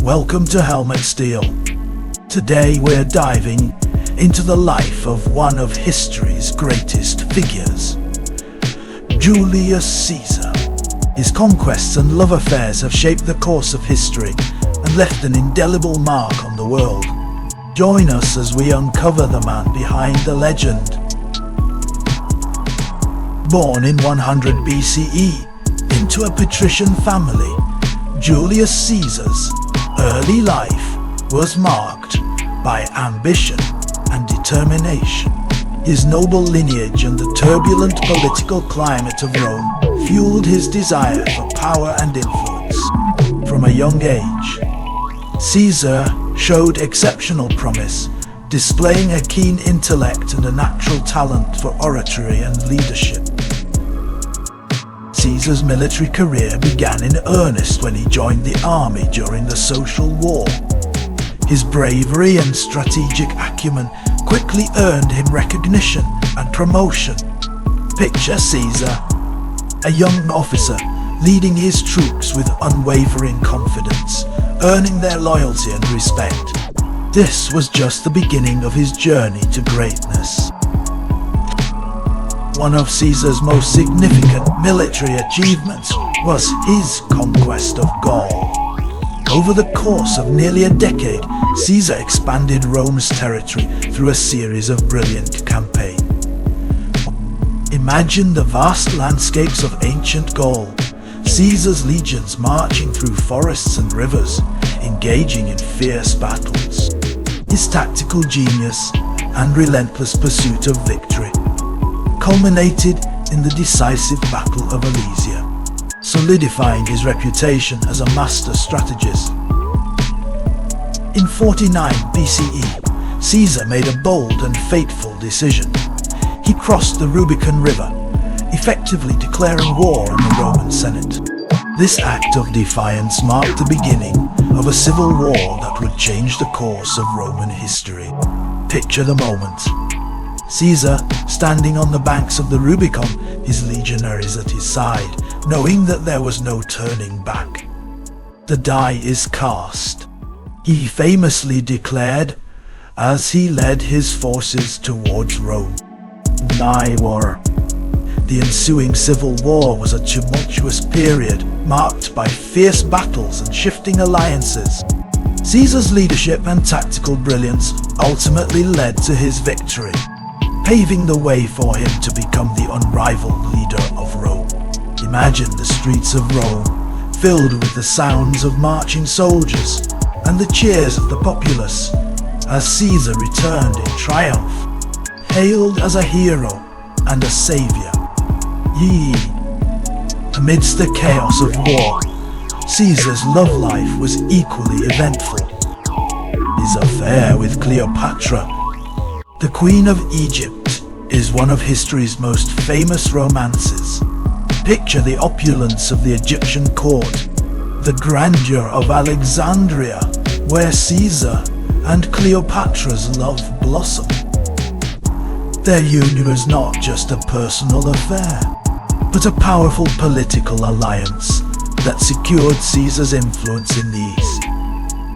Welcome to Helmet Steel. Today we're diving into the life of one of history's greatest figures, Julius Caesar. His conquests and love affairs have shaped the course of history and left an indelible mark on the world. Join us as we uncover the man behind the legend. Born in 100 BCE into a patrician family, Julius Caesar's early life was marked by ambition and determination. His noble lineage and the turbulent political climate of Rome fueled his desire for power and influence. From a young age, Caesar showed exceptional promise, displaying a keen intellect and a natural talent for oratory and leadership. Caesar's military career began in earnest when he joined the army during the Social War. His bravery and strategic acumen quickly earned him recognition and promotion. Picture Caesar, a young officer leading his troops with unwavering confidence, earning their loyalty and respect. This was just the beginning of his journey to greatness. One of Caesar's most significant military achievements was his conquest of Gaul. Over the course of nearly a decade, Caesar expanded Rome's territory through a series of brilliant campaigns. Imagine the vast landscapes of ancient Gaul, Caesar's legions marching through forests and rivers, engaging in fierce battles. His tactical genius and relentless pursuit of victory culminated in the decisive Battle of Alesia, solidifying his reputation as a master strategist. In 49 BCE, Caesar made a bold and fateful decision. He crossed the Rubicon River, effectively declaring war on the Roman Senate. This act of defiance marked the beginning of a civil war that would change the course of Roman history. Picture the moment. Caesar standing on the banks of the Rubicon, his legionaries at his side, knowing that there was no turning back. The die is cast, he famously declared as he led his forces towards Rome. War. The ensuing civil war was a tumultuous period marked by fierce battles and shifting alliances. Caesar's leadership and tactical brilliance ultimately led to his victory, paving the way for him to become the unrivaled leader of Rome. Imagine the streets of Rome filled with the sounds of marching soldiers and the cheers of the populace as Caesar returned in triumph, hailed as a hero and a savior. Amidst the chaos of war, Caesar's love life was equally eventful. His affair with Cleopatra, the Queen of Egypt, is one of history's most famous romances. Picture the opulence of the Egyptian court, the grandeur of Alexandria, where Caesar and Cleopatra's love blossomed. Their union was not just a personal affair, but a powerful political alliance that secured Caesar's influence in the East.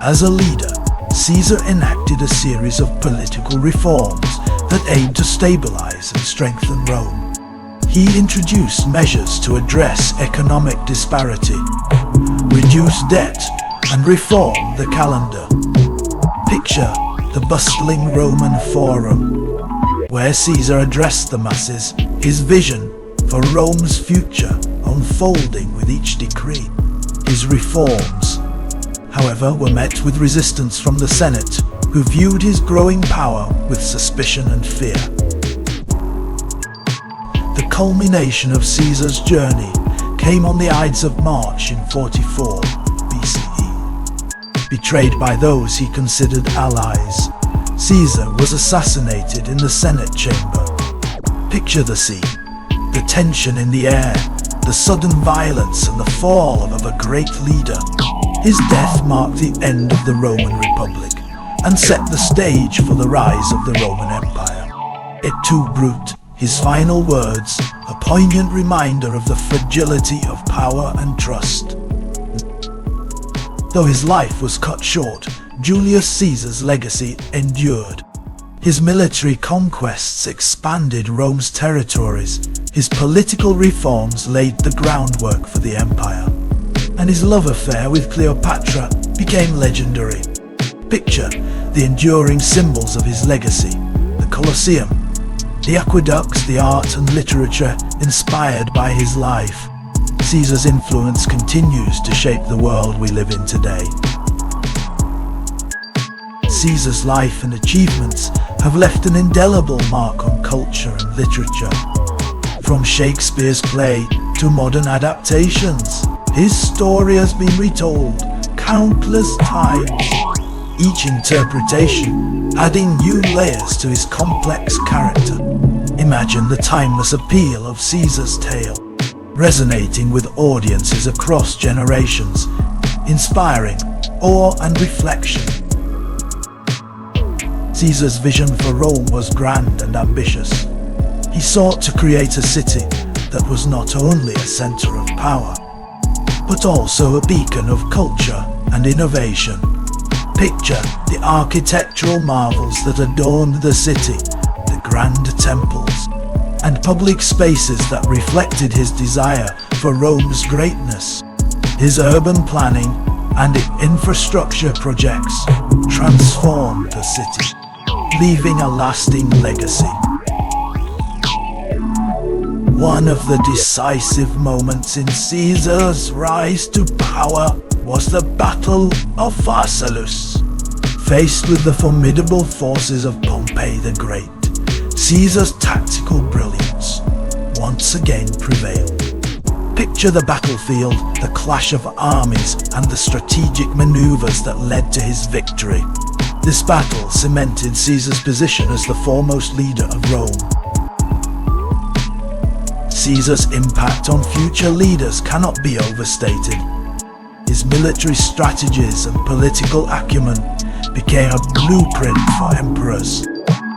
As a leader, Caesar enacted a series of political reforms that aimed to stabilize and strengthen Rome. He introduced measures to address economic disparity, reduce debt, and reform the calendar. Picture the bustling Roman Forum, where Caesar addressed the masses, his vision for Rome's future unfolding with each decree. His reforms, however, were met with resistance from the Senate, who viewed his growing power with suspicion and fear. The culmination of Caesar's journey came on the Ides of March in 44 BCE. Betrayed by those he considered allies, Caesar was assassinated in the Senate chamber. Picture the scene, the tension in the air, the sudden violence and the fall of a great leader. His death marked the end of the Roman Republic and set the stage for the rise of the Roman Empire. Et tu, Brute, his final words, a poignant reminder of the fragility of power and trust. Though his life was cut short, Julius Caesar's legacy endured. His military conquests expanded Rome's territories, his political reforms laid the groundwork for the empire, and his love affair with Cleopatra became legendary. Picture the enduring symbols of his legacy: the Colosseum, the aqueducts, the art and literature inspired by his life. Caesar's influence continues to shape the world we live in today. Caesar's life and achievements have left an indelible mark on culture and literature. From Shakespeare's play to modern adaptations, his story has been retold countless times, each interpretation adding new layers to his complex character. Imagine the timeless appeal of Caesar's tale, resonating with audiences across generations, inspiring awe and reflection. Caesar's vision for Rome was grand and ambitious. He sought to create a city that was not only a center of power, but also a beacon of culture and innovation. Picture the architectural marvels that adorned the city, the grand temples, and public spaces that reflected his desire for Rome's greatness. His urban planning and infrastructure projects transformed the city, leaving a lasting legacy. One of the decisive moments in Caesar's rise to power was the Battle of Pharsalus. Faced with the formidable forces of Pompey the Great, Caesar's tactical brilliance once again prevailed. Picture the battlefield, the clash of armies, and the strategic maneuvers that led to his victory. This battle cemented Caesar's position as the foremost leader of Rome. Caesar's impact on future leaders cannot be overstated. His military strategies and political acumen became a blueprint for emperors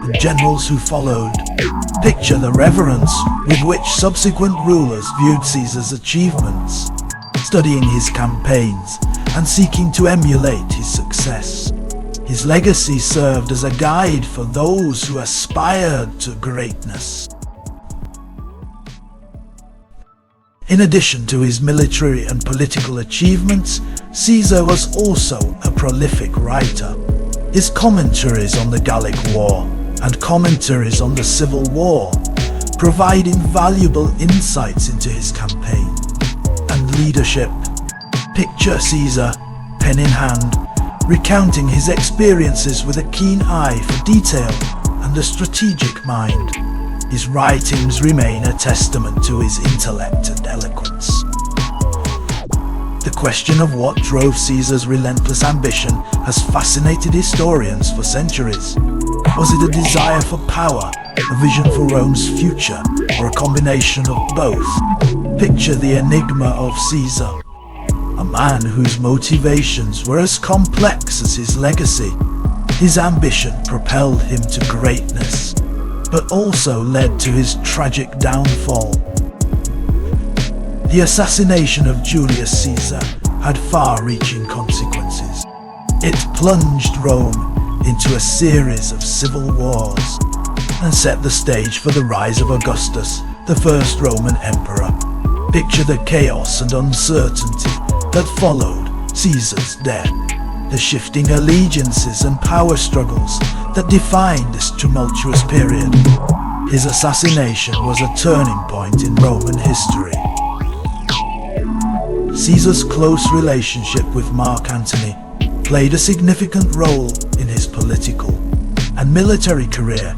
and generals who followed. Picture the reverence with which subsequent rulers viewed Caesar's achievements, studying his campaigns and seeking to emulate his success. His legacy served as a guide for those who aspired to greatness. In addition to his military and political achievements, Caesar was also a prolific writer. His commentaries on the Gallic War and commentaries on the Civil War provide invaluable insights into his campaign and leadership. Picture Caesar, pen in hand, recounting his experiences with a keen eye for detail and a strategic mind. His writings remain a testament to his intellect and eloquence. The question of what drove Caesar's relentless ambition has fascinated historians for centuries. Was it a desire for power, a vision for Rome's future, or a combination of both? Picture the enigma of Caesar, a man whose motivations were as complex as his legacy. His ambition propelled him to greatness, but also led to his tragic downfall. The assassination of Julius Caesar had far-reaching consequences. It plunged Rome into a series of civil wars and set the stage for the rise of Augustus, the first Roman emperor. Picture the chaos and uncertainty that followed Caesar's death, the shifting allegiances and power struggles that defined this tumultuous period. His assassination was a turning point in Roman history. Caesar's close relationship with Mark Antony played a significant role in his political and military career.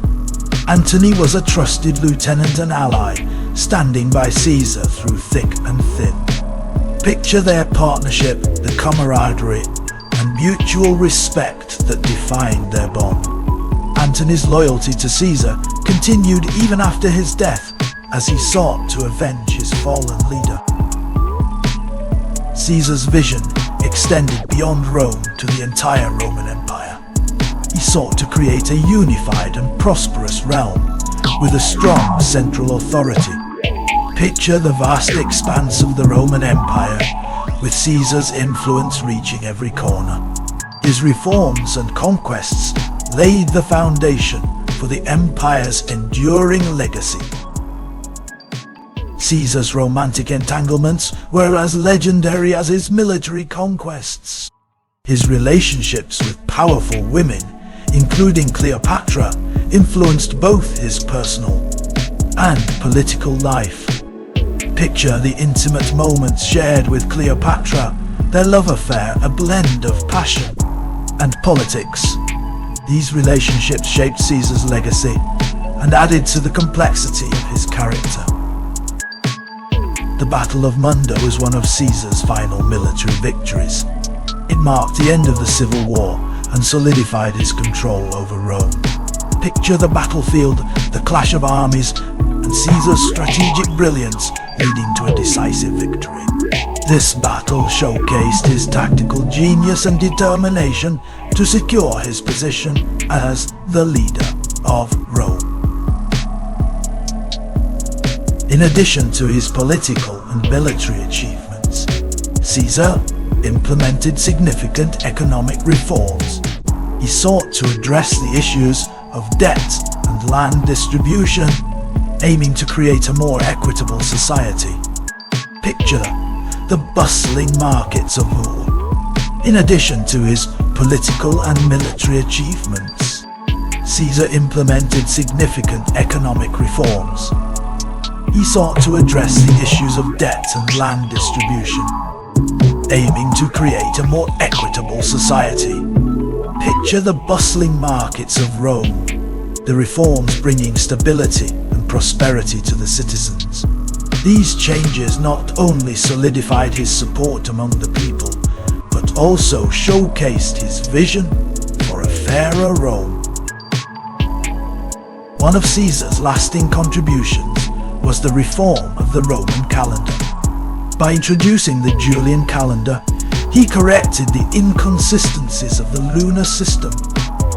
Antony was a trusted lieutenant and ally, standing by Caesar through thick and thin. Picture their partnership, the camaraderie and mutual respect that defined their bond. Antony's loyalty to Caesar continued even after his death, as he sought to avenge his fallen leader. Caesar's vision extended beyond Rome to the entire Roman Empire. He sought to create a unified and prosperous realm with a strong central authority. Picture the vast expanse of the Roman Empire, with Caesar's influence reaching every corner. His reforms and conquests laid the foundation for the empire's enduring legacy. Caesar's romantic entanglements were as legendary as his military conquests. His relationships with powerful women, including Cleopatra, influenced both his personal and political life. Picture the intimate moments shared with Cleopatra, their love affair a blend of passion and politics. These relationships shaped Caesar's legacy and added to the complexity of his character. The Battle of Munda was one of Caesar's final military victories. It marked the end of the civil war and solidified his control over Rome. Picture the battlefield, the clash of armies, and Caesar's strategic brilliance leading to a decisive victory. This battle showcased his tactical genius and determination to secure his position as the leader of Rome. In addition to his political and military achievements, Caesar implemented significant economic reforms. He sought to address the issues of debt and land distribution, aiming to create a more equitable society. Picture the bustling markets of Gaul. In addition to his political and military achievements, Caesar implemented significant economic reforms. He sought to address the issues of debt and land distribution, aiming to create a more equitable society. Picture the bustling markets of Rome, the reforms bringing stability and prosperity to the citizens. These changes not only solidified his support among the people, but also showcased his vision for a fairer Rome. One of Caesar's lasting contributions was the reform of the Roman calendar. By introducing the Julian calendar, he corrected the inconsistencies of the lunar system.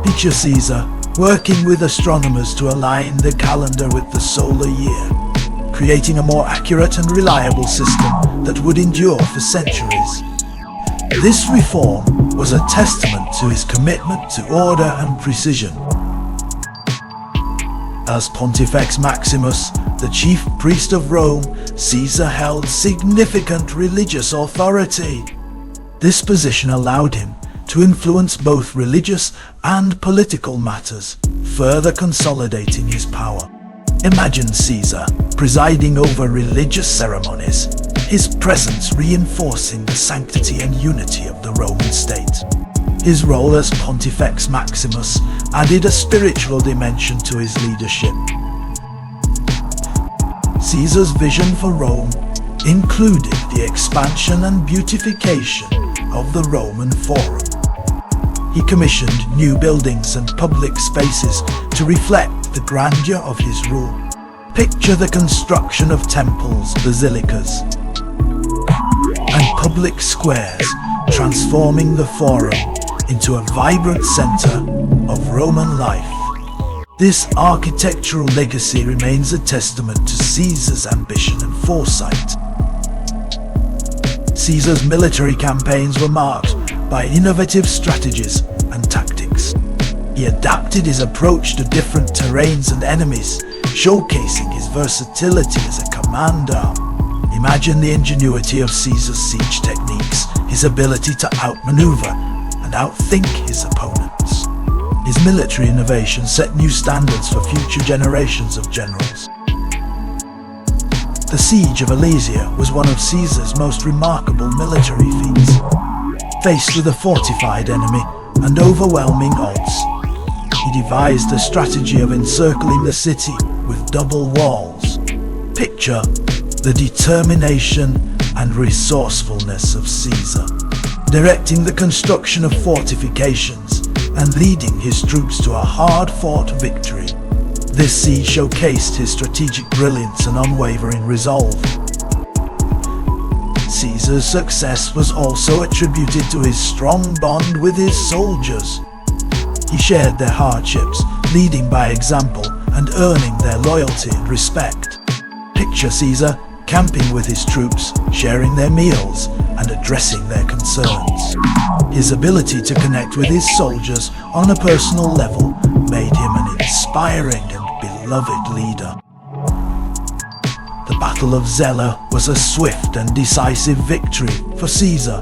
Picture Caesar working with astronomers to align the calendar with the solar year, creating a more accurate and reliable system that would endure for centuries. This reform was a testament to his commitment to order and precision. As Pontifex Maximus, the chief priest of Rome, Caesar held significant religious authority. This position allowed him to influence both religious and political matters, further consolidating his power. Imagine Caesar presiding over religious ceremonies, his presence reinforcing the sanctity and unity of the Roman state. His role as Pontifex Maximus added a spiritual dimension to his leadership. Caesar's vision for Rome included the expansion and beautification of the Roman Forum. He commissioned new buildings and public spaces to reflect the grandeur of his rule. Picture the construction of temples, basilicas, and public squares, transforming the Forum into a vibrant center of Roman life. This architectural legacy remains a testament to Caesar's ambition and foresight. Caesar's military campaigns were marked by innovative strategies and tactics. He adapted his approach to different terrains and enemies, showcasing his versatility as a commander. Imagine the ingenuity of Caesar's siege techniques, his ability to outmaneuver and outthink his opponents. His military innovation set new standards for future generations of generals. The siege of Alesia was one of Caesar's most remarkable military feats. Faced with a fortified enemy and overwhelming odds, he devised a strategy of encircling the city with double walls. Picture the determination and resourcefulness of Caesar, directing the construction of fortifications and leading his troops to a hard-fought victory. This siege showcased his strategic brilliance and unwavering resolve. Caesar's success was also attributed to his strong bond with his soldiers. He shared their hardships, leading by example and earning their loyalty and respect. Picture Caesar camping with his troops, sharing their meals, and addressing their concerns. His ability to connect with his soldiers on a personal level made him an inspiring and beloved leader. The Battle of Zela was a swift and decisive victory for Caesar,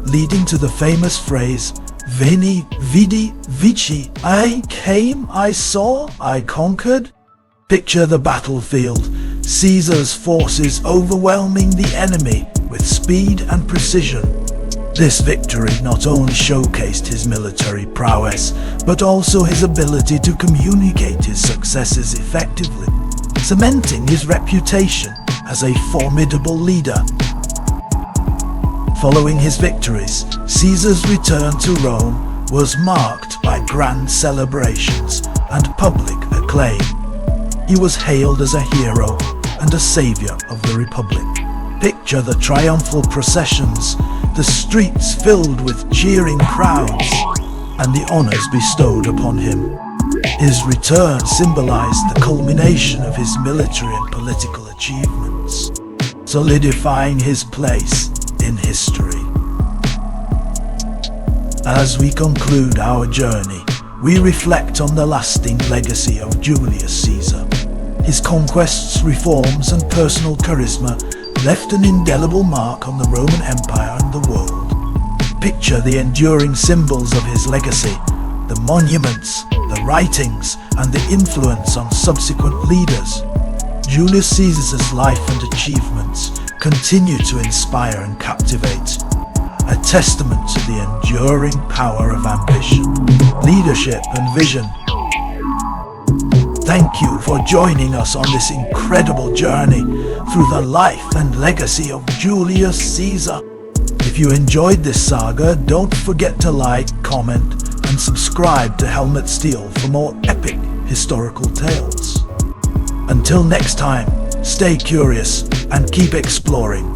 leading to the famous phrase, Veni, Vidi, Vici, I came, I saw, I conquered. Picture the battlefield, Caesar's forces overwhelming the enemy with speed and precision. This victory not only showcased his military prowess, but also his ability to communicate his successes effectively, cementing his reputation as a formidable leader. Following his victories, Caesar's return to Rome was marked by grand celebrations and public acclaim. He was hailed as a hero and a savior of the Republic. Picture the triumphal processions, the streets filled with cheering crowds, and the honors bestowed upon him. His return symbolized the culmination of his military and political achievements, solidifying his place in history. As we conclude our journey, we reflect on the lasting legacy of Julius Caesar. His conquests, reforms, and personal charisma left an indelible mark on the Roman Empire and the world. Picture the enduring symbols of his legacy, the monuments, the writings, and the influence on subsequent leaders. Julius Caesar's life and achievements continue to inspire and captivate, a testament to the enduring power of ambition, leadership, and vision. Thank you for joining us on this incredible journey through the life and legacy of Julius Caesar. If you enjoyed this saga, don't forget to like, comment, and subscribe to Helmet Steel for more epic historical tales. Until next time, stay curious and keep exploring.